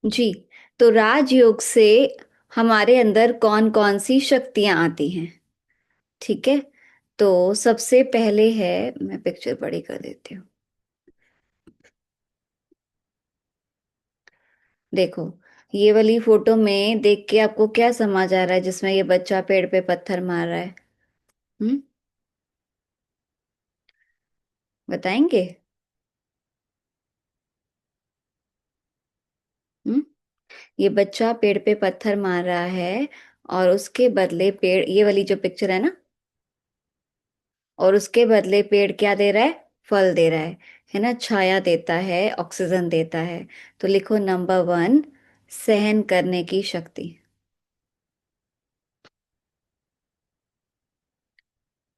जी। तो राजयोग से हमारे अंदर कौन कौन सी शक्तियां आती हैं? ठीक है। तो सबसे पहले है, मैं पिक्चर बड़ी कर देती हूँ। देखो, ये वाली फोटो में देख के आपको क्या समझ आ रहा है जिसमें ये बच्चा पेड़ पे पत्थर मार रहा है? हम्म, बताएंगे? हम्म। ये बच्चा पेड़ पे पत्थर मार रहा है, और उसके बदले पेड़, ये वाली जो पिक्चर है ना, और उसके बदले पेड़ क्या दे रहा है? फल दे रहा है ना, छाया देता है, ऑक्सीजन देता है। तो लिखो नंबर वन, सहन करने की शक्ति।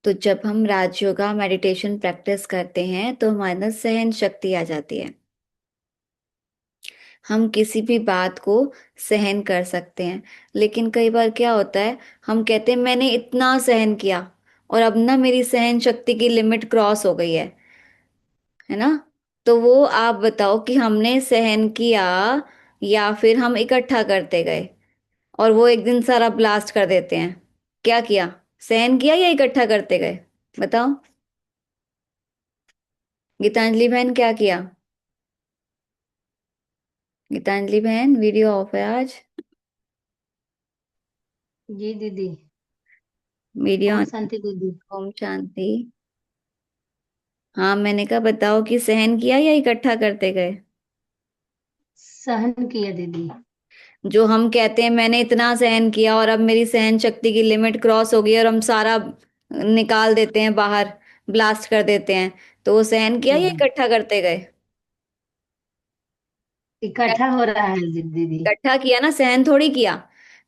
तो जब हम राजयोगा मेडिटेशन प्रैक्टिस करते हैं तो हमारे अंदर सहन शक्ति आ जाती है। हम किसी भी बात को सहन कर सकते हैं। लेकिन कई बार क्या होता है, हम कहते हैं मैंने इतना सहन किया, और अब ना मेरी सहन शक्ति की लिमिट क्रॉस हो गई है ना। तो वो आप बताओ कि हमने सहन किया, या फिर हम इकट्ठा करते गए और वो एक दिन सारा ब्लास्ट कर देते हैं? क्या किया? सहन किया या इकट्ठा करते गए? बताओ। गीतांजलि बहन, क्या किया? गीतांजलि बहन, वीडियो ऑफ है आज। जी दीदी। Video Om on. शांति दीदी। ओम शांति। हाँ, मैंने कहा बताओ कि सहन किया या इकट्ठा करते गए? सहन किया दीदी। जो हम कहते हैं मैंने इतना सहन किया और अब मेरी सहन शक्ति की लिमिट क्रॉस हो गई और हम सारा निकाल देते हैं बाहर, ब्लास्ट कर देते हैं, तो वो सहन किया या हम्म, इकट्ठा करते गए? इकट्ठा हो रहा है दीदी। इकट्ठा किया ना, सहन थोड़ी किया।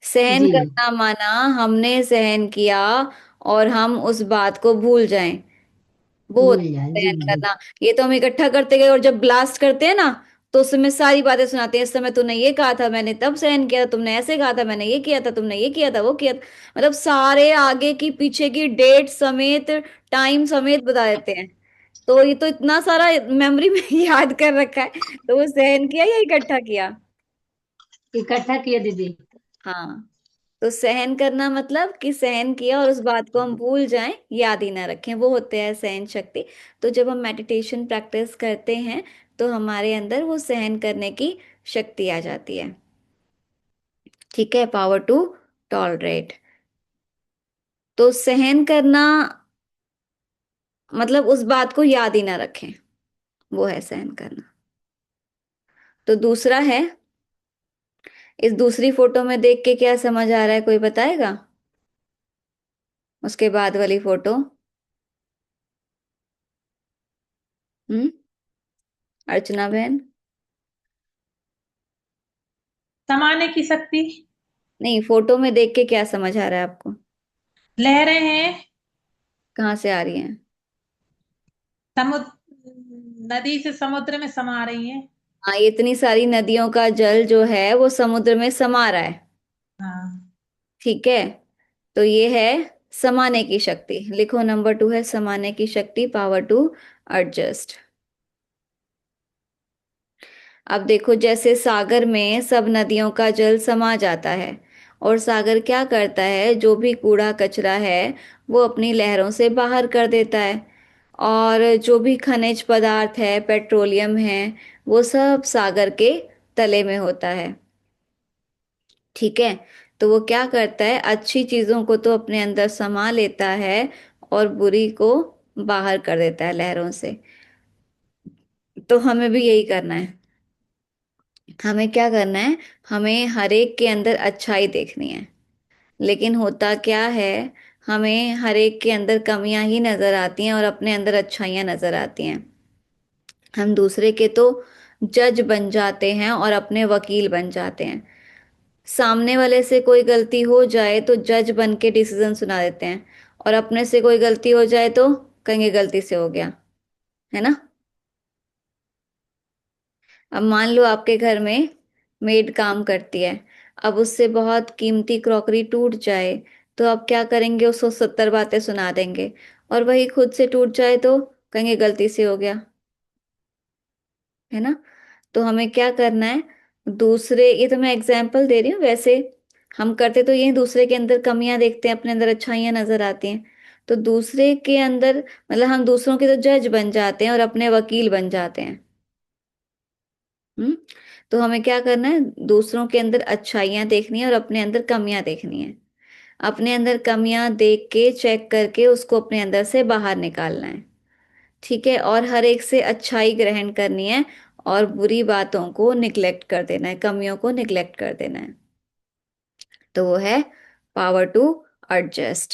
सहन जी। करना माना हमने सहन किया और हम उस बात को भूल जाएं, वो भूल होता जाए है जी सहन दीदी। करना। ये तो हम इकट्ठा करते गए, और जब ब्लास्ट करते हैं ना, तो उस समय सारी बातें सुनाते हैं, इस समय तूने ये कहा था, मैंने तब सहन किया था, तुमने ऐसे कहा था, मैंने ये किया था, तुमने ये किया था, वो किया था। मतलब सारे आगे की पीछे की डेट समेत, टाइम समेत बता देते हैं। तो ये तो इतना सारा मेमोरी में याद कर रखा है। तो वो सहन किया या इकट्ठा किया? इकट्ठा किया दीदी। हाँ। तो सहन करना मतलब कि सहन किया और उस बात को हम भूल जाएं, याद ही ना रखें, वो होते हैं सहन शक्ति। तो जब हम मेडिटेशन प्रैक्टिस करते हैं तो हमारे अंदर वो सहन करने की शक्ति आ जाती है। ठीक है, पावर टू टॉलरेट। तो सहन करना मतलब उस बात को याद ही ना रखें, वो है सहन करना। तो दूसरा है, इस दूसरी फोटो में देख के क्या समझ आ रहा है, कोई बताएगा? उसके बाद वाली फोटो। हम्म। अर्चना बहन। समाने की शक्ति। नहीं, फोटो में देख के क्या समझ आ रहा है आपको? लहरें हैं। कहाँ से आ रही हैं? समुद्र, नदी से समुद्र में समा रही हैं। हाँ, ये इतनी सारी नदियों का जल जो है वो समुद्र में समा रहा है। हाँ। ठीक है। तो ये है समाने की शक्ति। लिखो नंबर टू है समाने की शक्ति, पावर टू एडजस्ट। अब देखो, जैसे सागर में सब नदियों का जल समा जाता है, और सागर क्या करता है, जो भी कूड़ा कचरा है वो अपनी लहरों से बाहर कर देता है, और जो भी खनिज पदार्थ है, पेट्रोलियम है, वो सब सागर के तले में होता है। ठीक है। तो वो क्या करता है, अच्छी चीजों को तो अपने अंदर समा लेता है, और बुरी को बाहर कर देता है लहरों से। तो हमें भी यही करना है। हमें क्या करना है, हमें हर एक के अंदर अच्छाई देखनी है। लेकिन होता क्या है, हमें हर एक के अंदर कमियां ही नजर आती हैं और अपने अंदर अच्छाइयां नजर आती हैं। हम दूसरे के तो जज बन जाते हैं और अपने वकील बन जाते हैं। सामने वाले से कोई गलती हो जाए तो जज बन के डिसीजन सुना देते हैं, और अपने से कोई गलती हो जाए तो कहेंगे गलती से हो गया, है ना। अब मान लो आपके घर में मेड काम करती है, अब उससे बहुत कीमती क्रॉकरी टूट जाए, तो आप क्या करेंगे, उसको 70 बातें सुना देंगे। और वही खुद से टूट जाए तो कहेंगे गलती से हो गया, है ना। तो हमें क्या करना है, दूसरे, ये तो मैं एग्जाम्पल दे रही हूँ, वैसे हम करते तो ये दूसरे के अंदर कमियां देखते हैं, अपने अंदर अच्छाइयां नजर आती हैं। तो दूसरे के अंदर मतलब हम दूसरों के तो जज बन जाते हैं और अपने वकील बन जाते हैं। हम्म। तो हमें क्या करना है, दूसरों के अंदर अच्छाइयां देखनी है और अपने अंदर कमियां देखनी है। अपने अंदर कमियां देख के चेक करके उसको अपने अंदर से बाहर निकालना है। ठीक है, और हर एक से अच्छाई ग्रहण करनी है और बुरी बातों को निग्लेक्ट कर देना है, कमियों को निग्लेक्ट कर देना है। तो वो है पावर टू एडजस्ट,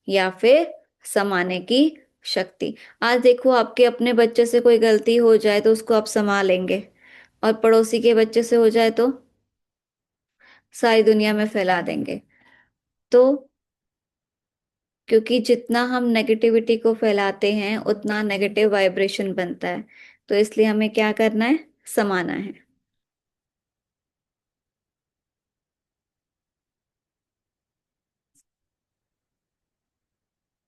या फिर समाने की शक्ति। आज देखो, आपके अपने बच्चे से कोई गलती हो जाए तो उसको आप संभालेंगे, और पड़ोसी के बच्चे से हो जाए तो सारी दुनिया में फैला देंगे। तो क्योंकि जितना हम नेगेटिविटी को फैलाते हैं उतना नेगेटिव वाइब्रेशन बनता है। तो इसलिए हमें क्या करना है, समाना है।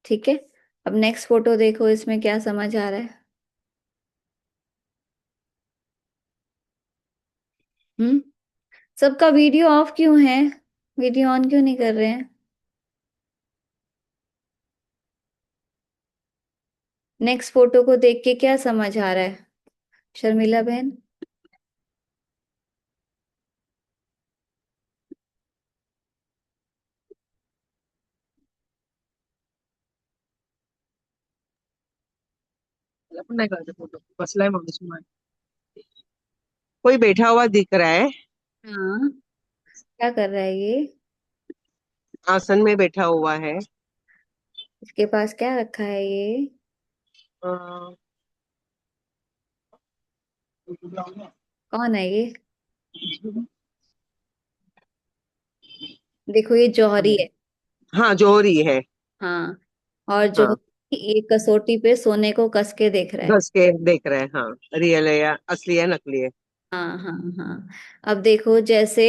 ठीक है। अब नेक्स्ट फोटो देखो, इसमें क्या समझ आ रहा है। हम्म। सबका वीडियो ऑफ क्यों है, वीडियो ऑन क्यों नहीं कर रहे हैं। नेक्स्ट फोटो को देख के क्या समझ आ रहा है, शर्मिला बहन। नाही करते फोटो बसलाय माणूस मान कोई बैठा हुआ दिख रहा है। हाँ, क्या कर रहा है ये, आसन में बैठा हुआ है। इसके पास क्या रखा है ये, अ, कौन है ये। देखो ये जौहरी है। हाँ जोहरी है। हाँ, और हाँ जौहरी एक कसौटी पे सोने को कस के देख रहा है। घस के देख रहे हैं, हाँ रियल है या असली है नकली है। हाँ हाँ हाँ। अब देखो, जैसे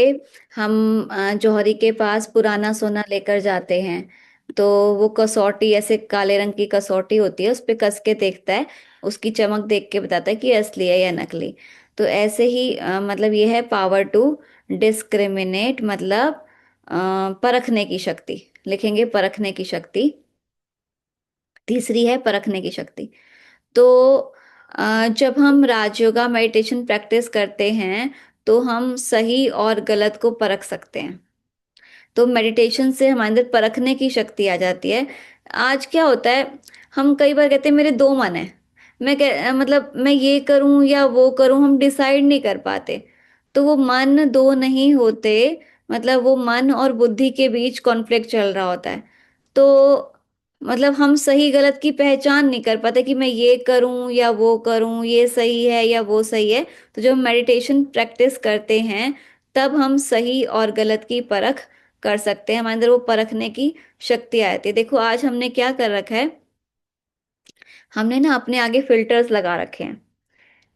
हम जौहरी के पास पुराना सोना लेकर जाते हैं, तो वो कसौटी ऐसे काले रंग की कसौटी होती है, उस पे कस के देखता है, उसकी चमक देख के बताता है कि ये असली है या नकली। तो ऐसे ही मतलब ये है पावर टू डिस्क्रिमिनेट, मतलब परखने की शक्ति। लिखेंगे परखने की शक्ति। तीसरी है परखने की शक्ति। तो जब हम राजयोगा मेडिटेशन प्रैक्टिस करते हैं तो हम सही और गलत को परख सकते हैं। तो मेडिटेशन से हमारे अंदर परखने की शक्ति आ जाती है। आज क्या होता है, हम कई बार कहते हैं मेरे दो मन है, मतलब मैं ये करूं या वो करूं, हम डिसाइड नहीं कर पाते। तो वो मन दो नहीं होते, मतलब वो मन और बुद्धि के बीच कॉन्फ्लिक्ट चल रहा होता है। तो मतलब हम सही गलत की पहचान नहीं कर पाते कि मैं ये करूं या वो करूं, ये सही है या वो सही है। तो जब मेडिटेशन प्रैक्टिस करते हैं तब हम सही और गलत की परख कर सकते हैं, हमारे अंदर वो परखने की शक्ति आ जाती है। देखो आज हमने क्या कर रखा है, हमने ना अपने आगे फिल्टर्स लगा रखे हैं।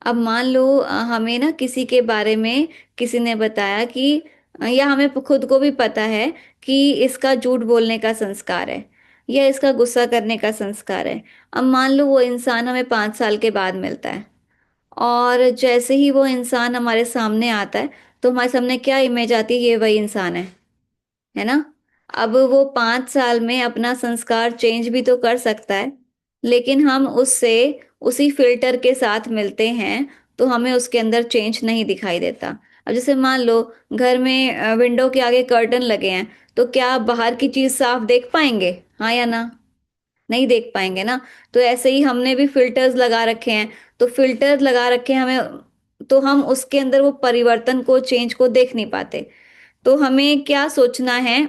अब मान लो हमें ना किसी के बारे में किसी ने बताया कि या हमें खुद को भी पता है कि इसका झूठ बोलने का संस्कार है या इसका गुस्सा करने का संस्कार है। अब मान लो वो इंसान हमें 5 साल के बाद मिलता है, और जैसे ही वो इंसान हमारे सामने आता है तो हमारे सामने क्या इमेज आती है, ये वही इंसान है ना। अब वो 5 साल में अपना संस्कार चेंज भी तो कर सकता है, लेकिन हम उससे उसी फिल्टर के साथ मिलते हैं तो हमें उसके अंदर चेंज नहीं दिखाई देता। अब जैसे मान लो घर में विंडो के आगे कर्टन लगे हैं, तो क्या आप बाहर की चीज साफ देख पाएंगे, हाँ या ना। नहीं देख पाएंगे ना। तो ऐसे ही हमने भी फिल्टर्स लगा रखे हैं। तो फिल्टर लगा रखे हैं हमें, तो हम उसके अंदर वो परिवर्तन को, चेंज को देख नहीं पाते। तो हमें क्या सोचना है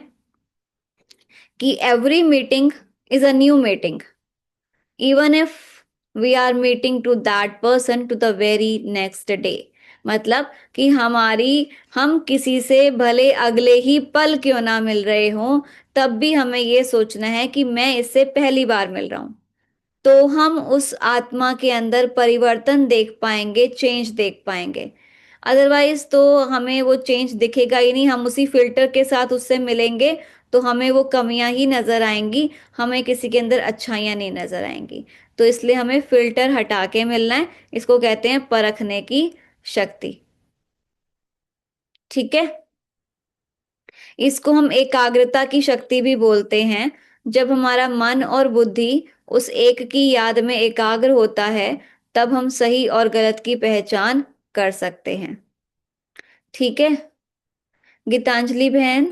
कि every meeting is a new meeting, even if we are meeting to that person to the very next day. मतलब कि हम किसी से भले अगले ही पल क्यों ना मिल रहे हों, तब भी हमें ये सोचना है कि मैं इससे पहली बार मिल रहा हूं। तो हम उस आत्मा के अंदर परिवर्तन देख पाएंगे, चेंज देख पाएंगे। अदरवाइज तो हमें वो चेंज दिखेगा ही नहीं, हम उसी फिल्टर के साथ उससे मिलेंगे तो हमें वो कमियां ही नजर आएंगी, हमें किसी के अंदर अच्छाइयां नहीं नजर आएंगी। तो इसलिए हमें फिल्टर हटा के मिलना है, इसको कहते हैं परखने की शक्ति। ठीक है। इसको हम एकाग्रता की शक्ति भी बोलते हैं। जब हमारा मन और बुद्धि उस एक की याद में एकाग्र होता है, तब हम सही और गलत की पहचान कर सकते हैं। ठीक है। गीतांजलि बहन,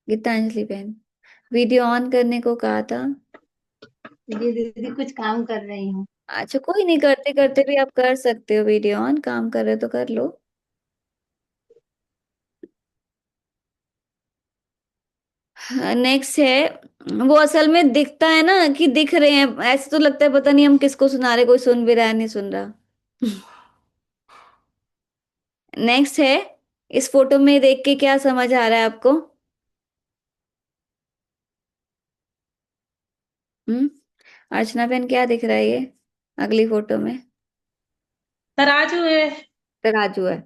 गीतांजलि बहन, वीडियो ऑन करने को कहा था। जी दीदी, कुछ काम कर रही हूँ। अच्छा, कोई नहीं, करते करते भी आप कर सकते हो वीडियो ऑन, काम कर रहे हो तो कर लो। नेक्स्ट है, वो असल में दिखता है ना कि दिख रहे हैं, ऐसे तो लगता है पता नहीं हम किसको सुना रहे, कोई सुन भी रहा है नहीं सुन रहा। नेक्स्ट है, इस फोटो में देख के क्या समझ आ रहा है आपको? हम्म। अर्चना बहन, क्या दिख रहा है ये अगली फोटो में? तराजू है। तराजू है।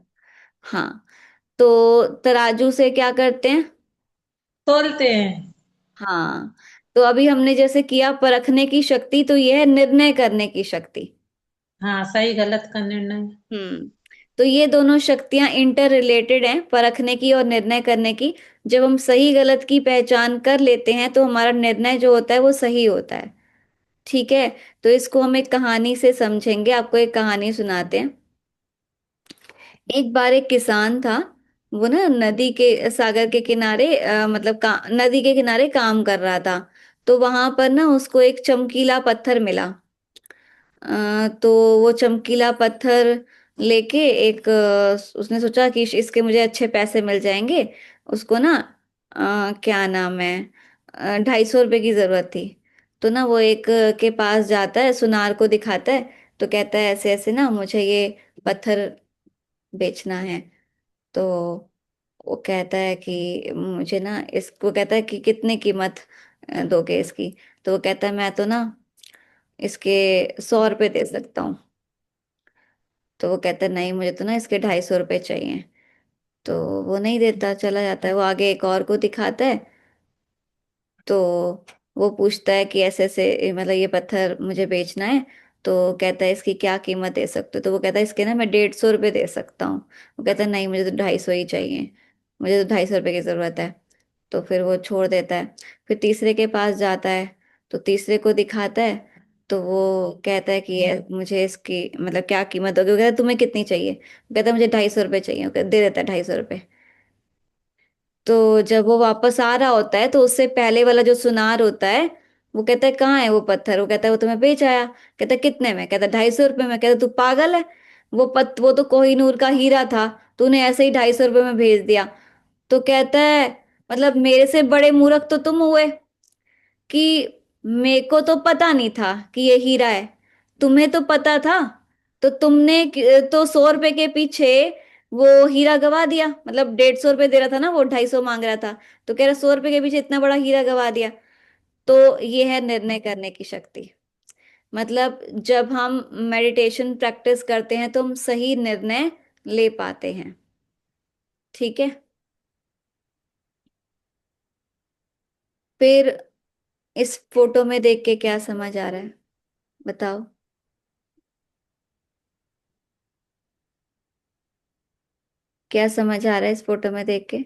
हाँ, तो तराजू से क्या करते हैं? तोलते हैं। हाँ, तो अभी हमने जैसे किया परखने की शक्ति, तो यह है निर्णय करने की शक्ति। हाँ, सही गलत का निर्णय। हम्म। तो ये दोनों शक्तियां इंटर रिलेटेड हैं, परखने की और निर्णय करने की। जब हम सही गलत की पहचान कर लेते हैं तो हमारा निर्णय जो होता है वो सही होता है। ठीक है। तो इसको हम एक कहानी से समझेंगे, आपको एक कहानी सुनाते हैं। एक बार एक किसान था। वो ना नदी के सागर के किनारे मतलब नदी के किनारे काम कर रहा था। तो वहां पर ना उसको एक चमकीला पत्थर मिला। तो वो चमकीला पत्थर लेके एक उसने सोचा कि इसके मुझे अच्छे पैसे मिल जाएंगे। उसको ना क्या नाम है, 250 रुपए की जरूरत थी। तो ना वो एक के पास जाता है, सुनार को दिखाता है। तो कहता है ऐसे ऐसे ना मुझे ये पत्थर बेचना है। तो वो कहता है कि मुझे ना इसको, कहता है कि कितने कीमत दोगे इसकी? तो वो कहता है मैं तो ना इसके 100 रुपए दे सकता हूँ। तो वो कहता है नहीं, मुझे तो ना इसके 250 रुपए चाहिए। तो वो नहीं देता, चला जाता है। वो आगे एक और को दिखाता है। तो वो पूछता है कि ऐसे ऐसे मतलब ये पत्थर मुझे बेचना है। तो कहता है इसकी क्या कीमत दे सकते हो? तो वो कहता है इसके ना मैं 150 रुपये दे सकता हूँ। वो कहता है नहीं, मुझे तो 250 ही चाहिए, मुझे तो 250 रुपये की जरूरत है। तो फिर वो छोड़ देता है। फिर तीसरे के पास जाता है। तो तीसरे को दिखाता है। तो वो कहता है कि ये मुझे इसकी मतलब क्या कीमत होगी? वो कहता है तुम्हें कितनी चाहिए? वो कहता है मुझे 250 रुपये चाहिए। दे देता है 250 रुपये। तो जब वो वापस आ रहा होता है तो उससे पहले वाला जो सुनार होता है, वो कहता है कहाँ है वो पत्थर? वो कहता है वो तुम्हें बेच आया। कहता है कितने में? कहता है 250 रुपये में। कहता है तू पागल है, वो तो कोहिनूर का हीरा था, तूने ऐसे ही 250 रुपये में भेज दिया। तो कहता है मतलब मेरे से बड़े मूर्ख तो तुम हुए कि मेरे को तो पता नहीं था कि ये हीरा है, तुम्हें तो पता था। तो तुमने तो 100 रुपए के पीछे वो हीरा गवा दिया। मतलब 150 रुपये दे रहा था ना, वो 250 मांग रहा था। तो कह रहा 100 रुपए के पीछे इतना बड़ा हीरा गवा दिया। तो ये है निर्णय करने की शक्ति। मतलब जब हम मेडिटेशन प्रैक्टिस करते हैं तो हम सही निर्णय ले पाते हैं। ठीक है। फिर इस फोटो में देख के क्या समझ आ रहा है, बताओ? क्या समझ आ रहा है इस फोटो में देख के?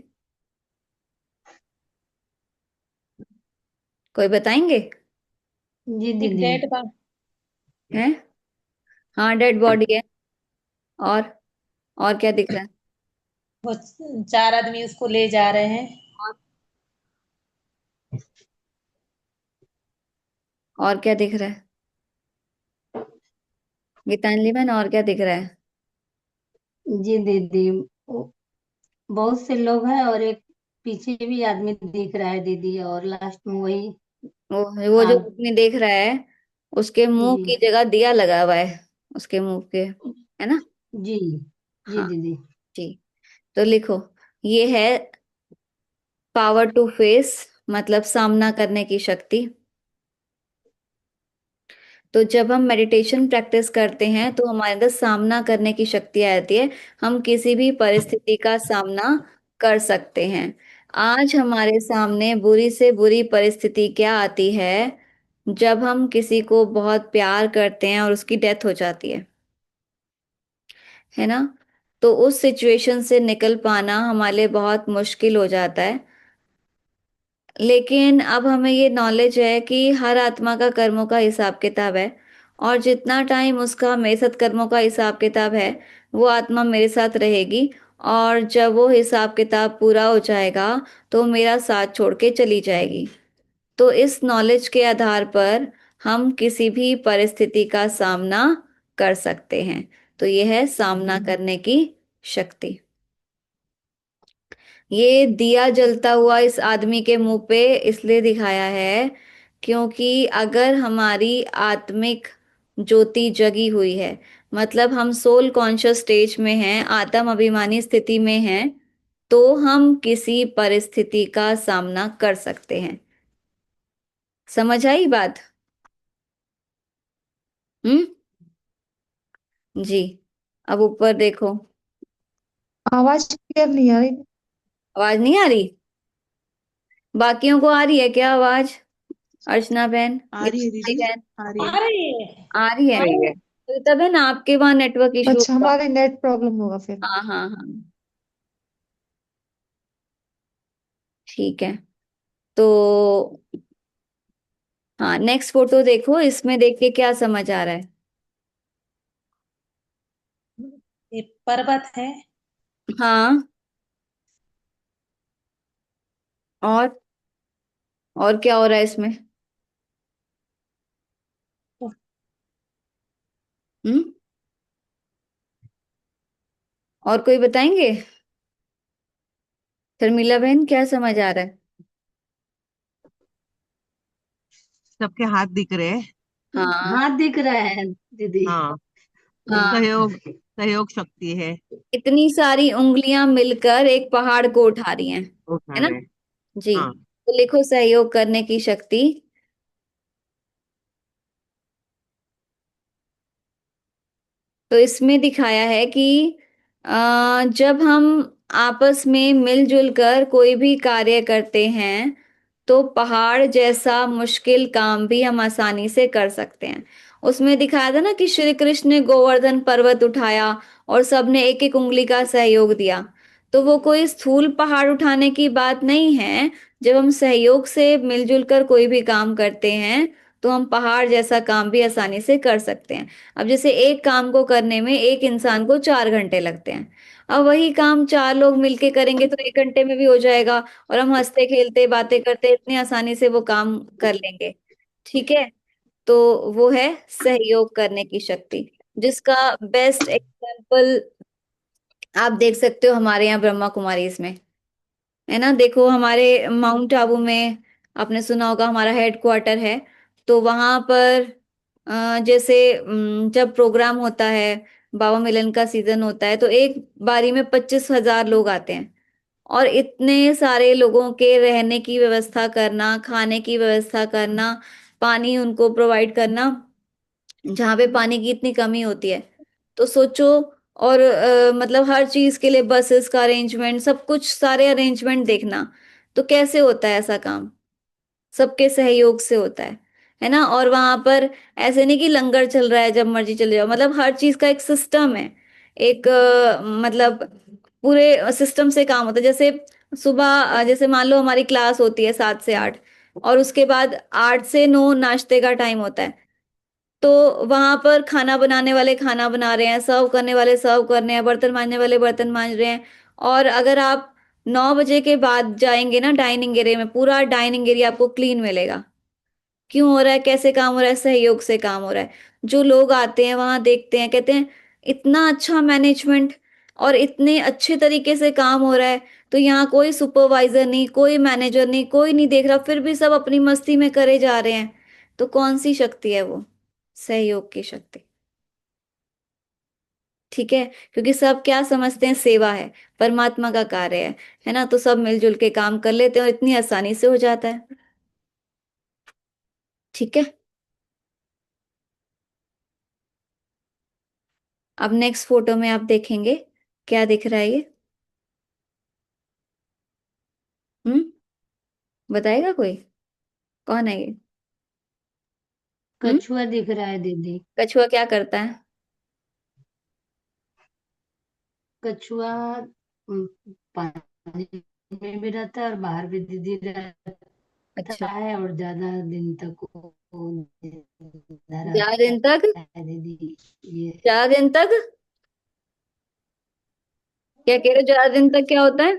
कोई बताएंगे? जी एक दीदी। डेड बा है। हाँ, डेड बॉडी है। और और क्या दिख रहा है? वो 4 आदमी उसको ले जा रहे हैं। और और क्या दिख रहा है गीतांजलि बहन, और क्या दिख रहा है? जी दीदी, बहुत से लोग हैं और एक पीछे भी आदमी दिख रहा है दीदी, और लास्ट में वही। वो जो हाँ अपने देख रहा है, उसके मुंह जी। की जगह दिया लगा हुआ है, उसके मुंह के, है ना? जी जी हाँ दीदी। जी। तो लिखो, ये है पावर टू फेस, मतलब सामना करने की शक्ति। तो जब हम मेडिटेशन प्रैक्टिस करते हैं तो हमारे अंदर सामना करने की शक्ति आती है। हम किसी भी परिस्थिति का सामना कर सकते हैं। आज हमारे सामने बुरी से बुरी परिस्थिति क्या आती है? जब हम किसी को बहुत प्यार करते हैं और उसकी डेथ हो जाती है। है ना। तो उस सिचुएशन से निकल पाना हमारे लिए बहुत मुश्किल हो जाता है। लेकिन अब हमें ये नॉलेज है कि हर आत्मा का कर्मों का हिसाब किताब है, और जितना टाइम उसका मेरे साथ कर्मों का हिसाब किताब है, वो आत्मा मेरे साथ रहेगी। और जब वो हिसाब किताब पूरा हो जाएगा तो मेरा साथ छोड़ के चली जाएगी। तो इस नॉलेज के आधार पर हम किसी भी परिस्थिति का सामना कर सकते हैं। तो यह है सामना करने की शक्ति। ये दिया जलता हुआ इस आदमी के मुंह पे इसलिए दिखाया है क्योंकि अगर हमारी आत्मिक ज्योति जगी हुई है, मतलब हम सोल कॉन्शियस स्टेज में हैं, आत्म अभिमानी स्थिति में हैं, तो हम किसी परिस्थिति का सामना कर सकते हैं। समझ आई बात? हम्म। जी। अब ऊपर देखो। आवाज क्लियर नहीं आ रही। आवाज नहीं आ रही? बाकियों को आ रही है क्या आवाज? अर्चना बहन आ या रही है तुम्हारी दीदी, बहन? आ रही आ है। रही है। आ रही है। सही है। तो तब है ना, आपके वहां नेटवर्क इशू अच्छा, होगा। हमारे नेट प्रॉब्लम होगा फिर। हाँ हाँ हाँ। ठीक है। तो हाँ, नेक्स्ट फोटो देखो, इसमें देख के क्या समझ आ रहा है? ये पर्वत है। हाँ। और क्या हो रहा है इसमें? हम्म। और कोई बताएंगे? शर्मिला बहन, क्या समझ आ रहा है? सबके हाथ दिख रहे हैं। हाँ हाथ दिख रहा है दीदी। हाँ, हाँ। सहयोग, सहयोग शक्ति है। इतनी सारी उंगलियां मिलकर एक पहाड़ को उठा रही हैं, उठा है ना। रहे हैं। जी। हाँ। तो लिखो सहयोग करने की शक्ति। तो इसमें दिखाया है कि जब हम आपस में मिलजुल कर कोई भी कार्य करते हैं, तो पहाड़ जैसा मुश्किल काम भी हम आसानी से कर सकते हैं। उसमें दिखाया था ना कि श्री कृष्ण ने गोवर्धन पर्वत उठाया और सबने एक एक उंगली का सहयोग दिया। तो वो कोई स्थूल पहाड़ उठाने की बात नहीं है। जब हम सहयोग से मिलजुल कर कोई भी काम करते हैं, तो हम पहाड़ जैसा काम भी आसानी से कर सकते हैं। अब जैसे एक काम को करने में एक इंसान को 4 घंटे लगते हैं, अब वही काम चार लोग मिलके करेंगे तो 1 घंटे में भी हो जाएगा। और हम हंसते खेलते बातें करते इतनी आसानी से वो काम कर लेंगे। ठीक है। तो वो है सहयोग करने की शक्ति, जिसका बेस्ट एग्जाम्पल आप देख सकते हो हमारे यहाँ ब्रह्मा कुमारी इसमें, है ना। देखो हमारे माउंट आबू में, आपने सुना होगा हमारा हेड क्वार्टर है। तो वहां पर जैसे जब प्रोग्राम होता है, बाबा मिलन का सीजन होता है, तो एक बारी में 25,000 लोग आते हैं। और इतने सारे लोगों के रहने की व्यवस्था करना, खाने की व्यवस्था करना, पानी उनको प्रोवाइड करना, जहाँ पे पानी की इतनी कमी होती है। तो सोचो। और मतलब हर चीज के लिए बसेस का अरेंजमेंट, सब कुछ सारे अरेंजमेंट देखना, तो कैसे होता है ऐसा काम? सबके सहयोग से होता है ना। और वहां पर ऐसे नहीं कि लंगर चल रहा है जब मर्जी चले जाओ, मतलब हर चीज का एक सिस्टम है। एक मतलब पूरे सिस्टम से काम होता है। जैसे सुबह जैसे मान लो हमारी क्लास होती है 7 से 8, और उसके बाद 8 से 9 नाश्ते का टाइम होता है। तो वहां पर खाना बनाने वाले खाना बना रहे हैं, सर्व करने वाले सर्व कर रहे हैं, बर्तन मांजने वाले बर्तन मांज रहे हैं। और अगर आप 9 बजे के बाद जाएंगे ना डाइनिंग एरिया में, पूरा डाइनिंग एरिया आपको क्लीन मिलेगा। क्यों हो रहा है? कैसे काम हो रहा है? सहयोग से काम हो रहा है। जो लोग आते हैं वहां देखते हैं, कहते हैं इतना अच्छा मैनेजमेंट और इतने अच्छे तरीके से काम हो रहा है। तो यहाँ कोई सुपरवाइजर नहीं, कोई मैनेजर नहीं, कोई नहीं देख रहा, फिर भी सब अपनी मस्ती में करे जा रहे हैं। तो कौन सी शक्ति है वो? सहयोग की शक्ति। ठीक है। क्योंकि सब क्या समझते हैं? सेवा है, परमात्मा का कार्य है ना। तो सब मिलजुल के काम कर लेते हैं और इतनी आसानी से हो जाता है। ठीक है। अब नेक्स्ट फोटो में आप देखेंगे क्या दिख रहा है ये। हम्म। बताएगा कोई? कौन है ये? हम्म। कछुआ दिख रहा है दीदी। कछुआ क्या करता है? कछुआ पानी में भी रहता है और बाहर भी दीदी रहता अच्छा, है, और ज्यादा दिन तक वो जिंदा ज्यादा रहता दिन तक? है दीदी। ये ज्यादा दिन तक क्या कह रहे हो? ज्यादा दिन तक क्या होता है?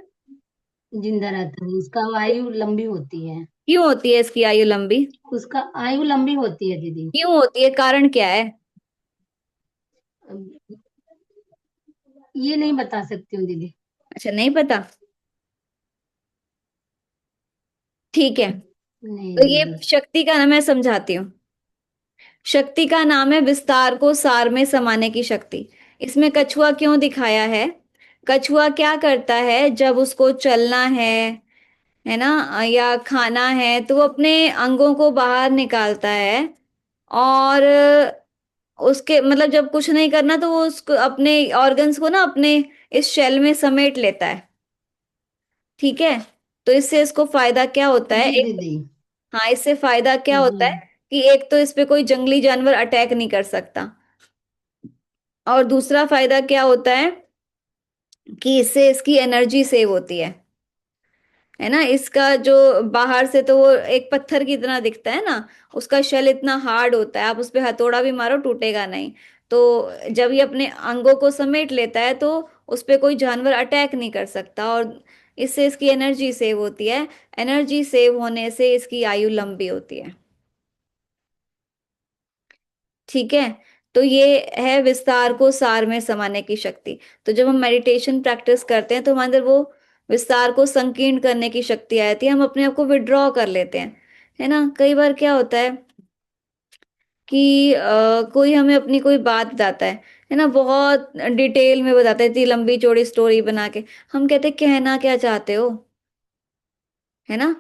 जिंदा रहता है, उसका आयु लंबी होती है। क्यों होती है इसकी आयु लंबी? उसका आयु लंबी होती है दीदी। क्यों होती है, कारण क्या है? ये नहीं बता सकती हूँ दीदी। अच्छा, नहीं पता। ठीक है, नहीं तो ये दीदी। शक्ति का नाम मैं समझाती हूँ। शक्ति का नाम है विस्तार को सार में समाने की शक्ति। इसमें कछुआ क्यों दिखाया है? कछुआ क्या करता है जब उसको चलना है ना, या खाना है, तो वो अपने अंगों को बाहर निकालता है। और उसके मतलब जब कुछ नहीं करना तो वो उसको अपने ऑर्गन्स को ना अपने इस शेल में समेट लेता है। ठीक है, तो इससे इसको फायदा क्या होता है? जी एक, दीदी। हाँ, इससे फायदा क्या जी। होता है कि एक तो इस पे कोई जंगली जानवर अटैक नहीं कर सकता, और दूसरा फायदा क्या होता है कि इससे इसकी एनर्जी सेव होती है ना। इसका जो बाहर से तो वो एक पत्थर की तरह दिखता है ना, उसका शेल इतना हार्ड होता है, आप उस पे हथौड़ा भी मारो टूटेगा नहीं। तो जब ये अपने अंगों को समेट लेता है तो उस पे कोई जानवर अटैक नहीं कर सकता, और इससे इसकी एनर्जी सेव होती है। एनर्जी सेव होने से इसकी आयु लंबी होती है। ठीक है, तो ये है विस्तार को सार में समाने की शक्ति। तो जब हम मेडिटेशन प्रैक्टिस करते हैं तो हमारे अंदर वो विस्तार को संकीर्ण करने की शक्ति आ जाती है, हम अपने आप को विड्रॉ कर लेते हैं। है ना, कई बार क्या होता है कि कोई हमें अपनी कोई बात बताता है ना, बहुत डिटेल में बताता है, इतनी लंबी चौड़ी स्टोरी बना के। हम कहते हैं कहना क्या चाहते हो, है ना।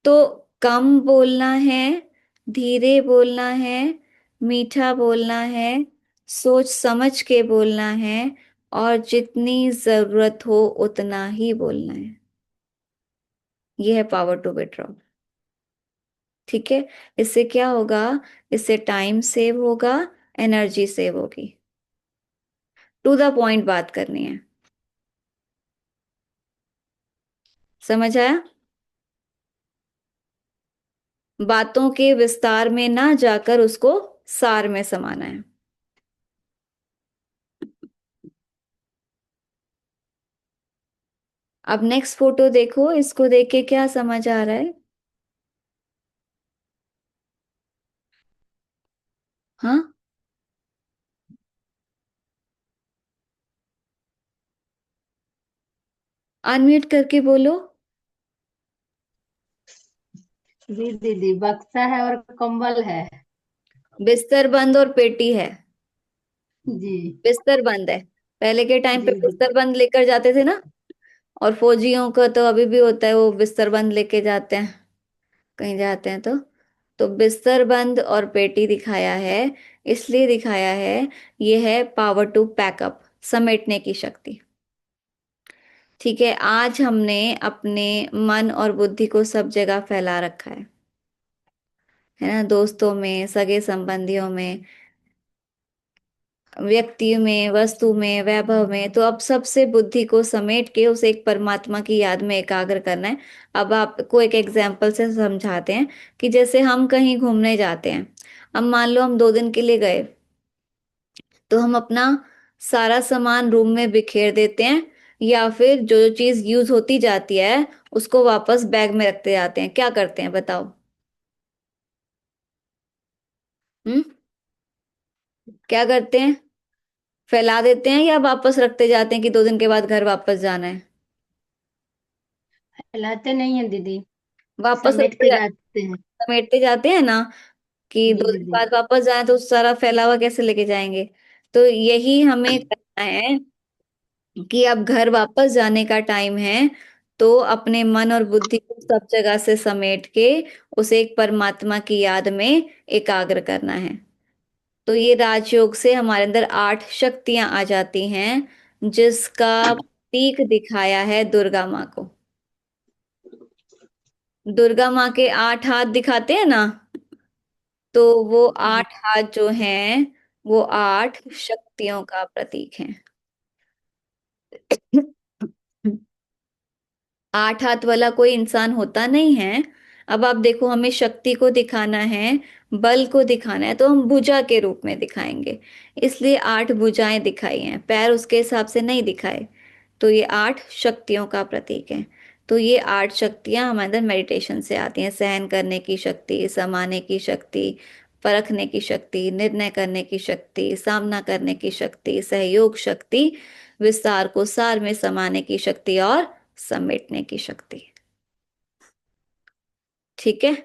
तो कम बोलना है, धीरे बोलना है, मीठा बोलना है, सोच समझ के बोलना है, और जितनी जरूरत हो उतना ही बोलना है। यह है पावर टू विड्रॉ। ठीक है, इससे क्या होगा? इससे टाइम सेव होगा, एनर्जी सेव होगी। टू द पॉइंट बात करनी है। समझ आया? बातों के विस्तार में ना जाकर उसको सार में समाना है। अब नेक्स्ट फोटो देखो, इसको देख के क्या समझ आ रहा है? हाँ, अनम्यूट करके बोलो। जी दीदी, बक्सा है और कंबल है। बिस्तर बंद और पेटी है। जी। बिस्तर बंद है। पहले के टाइम पे जी बिस्तर दीदी। बंद लेकर जाते थे ना, और फौजियों का तो अभी भी होता है, वो बिस्तर बंद लेके जाते हैं कहीं जाते हैं तो बिस्तर बंद और पेटी दिखाया है। इसलिए दिखाया है, ये है पावर टू पैकअप, समेटने की शक्ति। ठीक है, आज हमने अपने मन और बुद्धि को सब जगह फैला रखा है ना, दोस्तों में, सगे संबंधियों में, व्यक्ति में, वस्तु में, वैभव में। तो अब सबसे बुद्धि को समेट के उसे एक परमात्मा की याद में एकाग्र करना है। अब आपको एक एग्जाम्पल से समझाते हैं कि जैसे हम कहीं घूमने जाते हैं। अब मान लो हम 2 दिन के लिए गए, तो हम अपना सारा सामान रूम में बिखेर देते हैं, या फिर जो जो चीज यूज होती जाती है उसको वापस बैग में रखते जाते हैं। क्या करते हैं बताओ? हम्म, क्या करते हैं? फैला देते हैं या वापस रखते जाते हैं कि 2 दिन के बाद घर वापस जाना है? हिलाते नहीं है दीदी, वापस समेट रखते के जाते हैं। समेटते जाते हैं ना, कि जी 2 दिन दीदी। बाद वापस जाए तो सारा फैला हुआ कैसे लेके जाएंगे? तो यही हमें करना है कि अब घर वापस जाने का टाइम है, तो अपने मन और बुद्धि को सब जगह से समेट के उसे एक परमात्मा की याद में एकाग्र करना है। तो ये राजयोग से हमारे अंदर 8 शक्तियां आ जाती हैं, जिसका प्रतीक दिखाया है दुर्गा माँ को। दुर्गा माँ के 8 हाथ दिखाते हैं ना, तो वो जी। 8 हाथ जो हैं वो 8 शक्तियों का प्रतीक है। आठ हाथ वाला कोई इंसान होता नहीं है। अब आप देखो, हमें शक्ति को दिखाना है, बल को दिखाना है, तो हम भुजा के रूप में दिखाएंगे। इसलिए आठ भुजाएं दिखाई हैं, पैर उसके हिसाब से नहीं दिखाए। तो ये आठ शक्तियों का प्रतीक है। तो ये आठ शक्तियां हमारे अंदर मेडिटेशन से आती हैं। सहन करने की शक्ति, समाने की शक्ति, परखने की शक्ति, निर्णय करने की शक्ति, सामना करने की शक्ति, सहयोग शक्ति, विस्तार को सार में समाने की शक्ति और समेटने की शक्ति। ठीक है।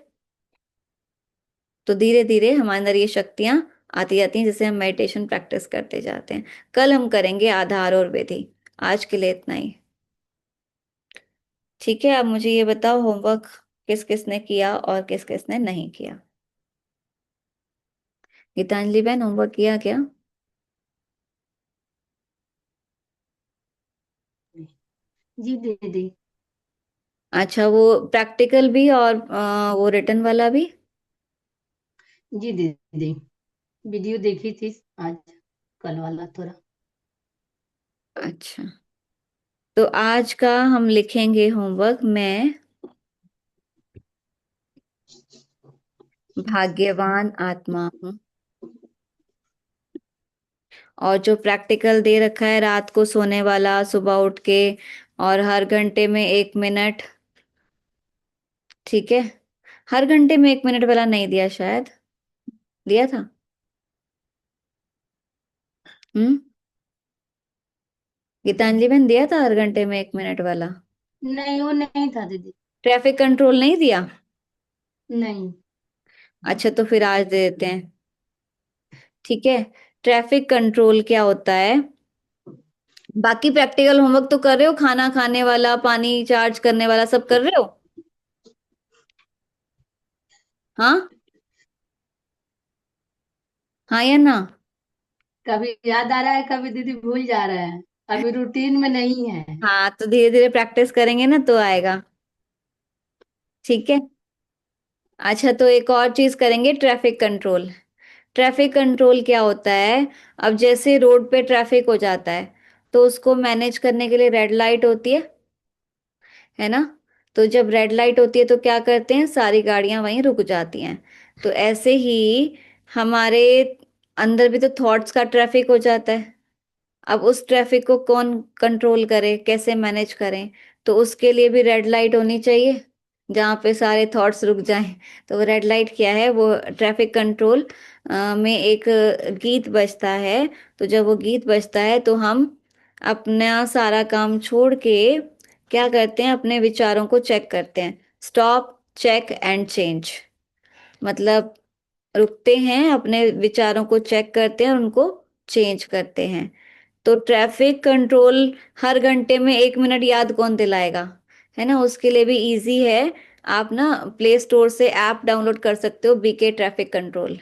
तो धीरे धीरे हमारे अंदर ये शक्तियां आती जाती हैं, जैसे हम मेडिटेशन प्रैक्टिस करते जाते हैं। कल हम करेंगे आधार और विधि। आज के लिए इतना ही। ठीक है। अब मुझे ये बताओ, होमवर्क किस किस ने किया और किस किस ने नहीं किया। गीतांजलि बहन, होमवर्क किया क्या? जी दीदी। अच्छा, वो प्रैक्टिकल भी और वो रिटर्न वाला भी? जी दीदी, वीडियो देखी थी आज, कल वाला थोड़ा। अच्छा, तो आज का हम लिखेंगे होमवर्क, मैं भाग्यवान आत्मा हूँ। और जो प्रैक्टिकल दे रखा है, रात को सोने वाला, सुबह उठ के, और हर घंटे में 1 मिनट। ठीक है। हर घंटे में 1 मिनट वाला नहीं दिया, शायद दिया था। हम्म। गीतांजलि बहन, दिया था हर घंटे में 1 मिनट वाला। नहीं, वो नहीं था दीदी। ट्रैफिक कंट्रोल नहीं दिया? नहीं। अच्छा, तो फिर आज दे देते हैं। ठीक है। ट्रैफिक कंट्रोल क्या होता है? बाकी प्रैक्टिकल होमवर्क तो कर रहे हो, खाना खाने वाला, पानी चार्ज करने वाला, सब कर रहे हो? हाँ, हाँ या ना? कभी याद आ रहा है, कभी दीदी भूल जा रहे हैं। अभी रूटीन में नहीं है। हाँ, तो धीरे धीरे प्रैक्टिस करेंगे ना तो आएगा। ठीक है। अच्छा, तो एक और चीज करेंगे, ट्रैफिक कंट्रोल। ट्रैफिक कंट्रोल क्या होता है? अब जैसे रोड पे ट्रैफिक हो जाता है, तो उसको मैनेज करने के लिए रेड लाइट होती है ना? तो जब रेड लाइट होती है तो क्या करते हैं, सारी गाड़ियां वहीं रुक जाती हैं। तो ऐसे ही हमारे अंदर भी तो थॉट्स का ट्रैफिक हो जाता है। अब उस ट्रैफिक को कौन कंट्रोल करे, कैसे मैनेज करें? तो उसके लिए भी रेड लाइट होनी चाहिए, जहाँ पे सारे थॉट्स रुक जाएं। तो वो रेड लाइट क्या है? वो ट्रैफिक कंट्रोल में एक गीत बजता है। तो जब वो गीत बजता है तो हम अपना सारा काम छोड़ के क्या करते हैं, अपने विचारों को चेक करते हैं। Stop, check and change. मतलब रुकते हैं, अपने विचारों को चेक करते हैं और उनको चेंज करते हैं। तो ट्रैफिक कंट्रोल हर घंटे में 1 मिनट याद कौन दिलाएगा? है ना? उसके लिए भी इजी है। आप ना प्ले स्टोर से ऐप डाउनलोड कर सकते हो, बीके ट्रैफिक कंट्रोल।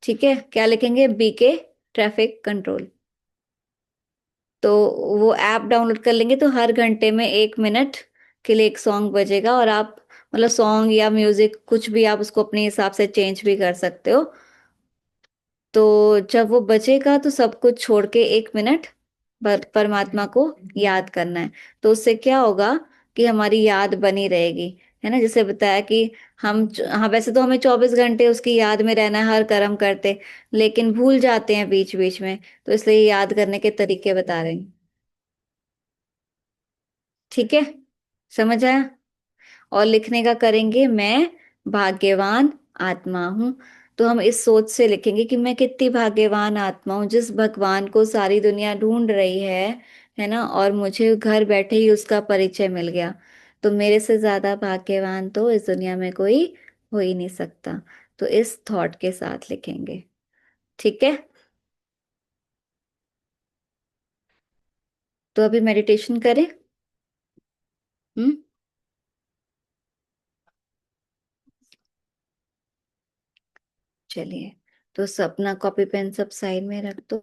ठीक है। क्या लिखेंगे? BK traffic control. तो वो ऐप डाउनलोड कर लेंगे तो हर घंटे में 1 मिनट के लिए एक सॉन्ग बजेगा, और आप मतलब सॉन्ग या म्यूजिक कुछ भी आप उसको अपने हिसाब से चेंज भी कर सकते हो। तो जब वो बचेगा तो सब कुछ छोड़ के 1 मिनट परमात्मा को याद करना है। तो उससे क्या होगा कि हमारी याद बनी रहेगी। है ना? जैसे बताया कि हम, हाँ, वैसे तो हमें 24 घंटे उसकी याद में रहना है, हर कर्म करते, लेकिन भूल जाते हैं बीच बीच में। तो इसलिए याद करने के तरीके बता रहे हैं। ठीक है। समझ आया? और लिखने का करेंगे, मैं भाग्यवान आत्मा हूं। तो हम इस सोच से लिखेंगे कि मैं कितनी भाग्यवान आत्मा हूं, जिस भगवान को सारी दुनिया ढूंढ रही है ना? और मुझे घर बैठे ही उसका परिचय मिल गया। तो मेरे से ज्यादा भाग्यवान तो इस दुनिया में कोई हो ही नहीं सकता। तो इस थॉट के साथ लिखेंगे। ठीक है। तो अभी मेडिटेशन करें। हम्म। चलिए, तो अपना कॉपी पेन सब साइड में रख दो।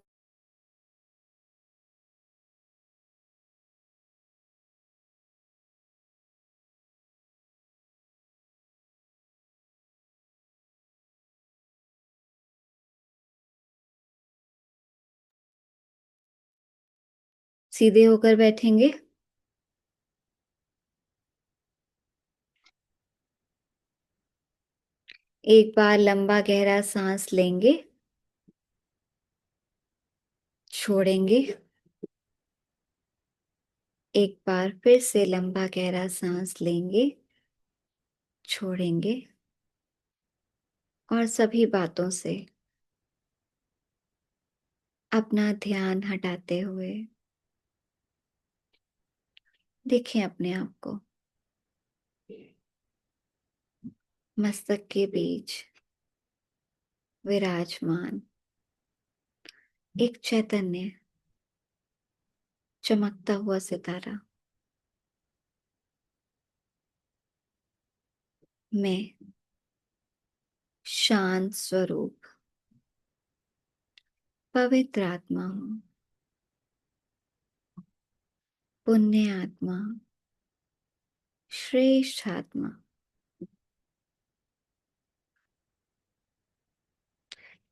सीधे होकर बैठेंगे। एक बार लंबा गहरा सांस लेंगे, छोड़ेंगे। एक बार फिर से लंबा गहरा सांस लेंगे, छोड़ेंगे। और सभी बातों से अपना ध्यान हटाते हुए देखें अपने आप को मस्तक के बीच विराजमान एक चैतन्य चमकता हुआ सितारा। मैं शांत स्वरूप पवित्र आत्मा हूँ, पुण्य आत्मा, श्रेष्ठ आत्मा।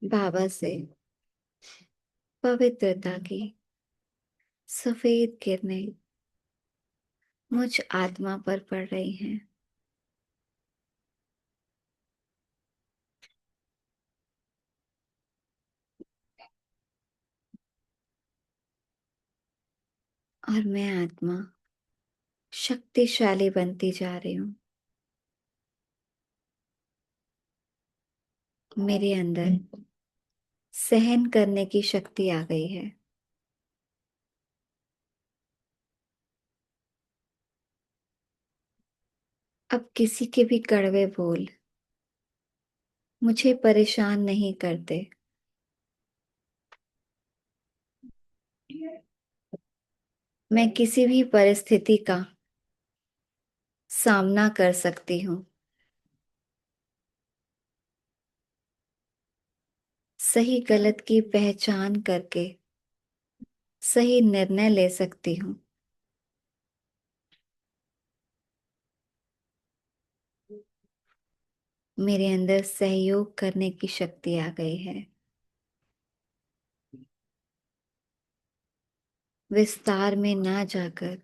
बाबा से पवित्रता की सफेद किरणें मुझ आत्मा पर पड़ रही हैं। और मैं आत्मा शक्तिशाली बनती जा रही हूँ। मेरे अंदर सहन करने की शक्ति आ गई है। अब किसी के भी कड़वे बोल मुझे परेशान नहीं करते। मैं किसी भी परिस्थिति का सामना कर सकती हूँ। सही गलत की पहचान करके सही निर्णय ले सकती हूँ। मेरे अंदर सहयोग करने की शक्ति आ गई है। विस्तार में ना जाकर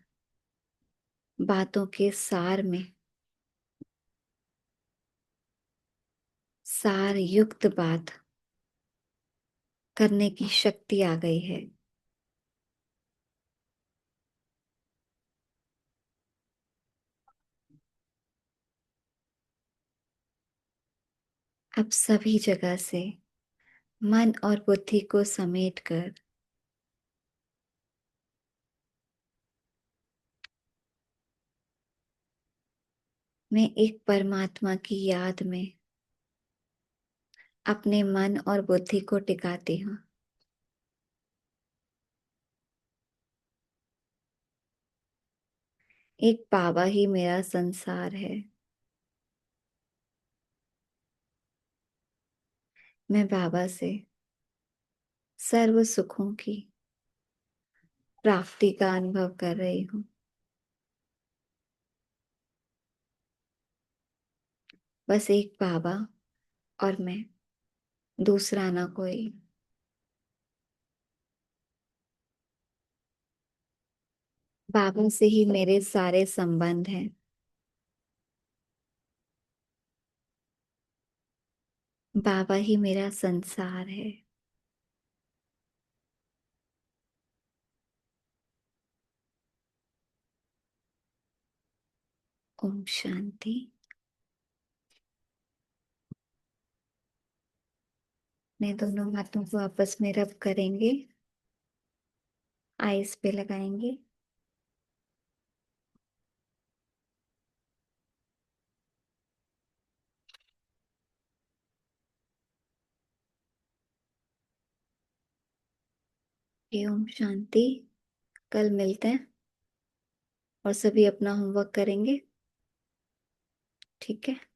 बातों के सार में सार युक्त बात करने की शक्ति आ गई है। अब सभी जगह से मन और बुद्धि को समेटकर मैं एक परमात्मा की याद में अपने मन और बुद्धि को टिकाती हूँ। एक बाबा ही मेरा संसार है। मैं बाबा से सर्व सुखों की प्राप्ति का अनुभव कर रही हूँ। बस एक बाबा और मैं, दूसरा ना कोई। बाबा से ही मेरे सारे संबंध हैं। बाबा ही मेरा संसार है। ओम शांति। मैं दोनों हाथों को आपस में रब करेंगे, आईज पे लगाएंगे। ओम शांति। कल मिलते हैं और सभी अपना होमवर्क करेंगे। ठीक है।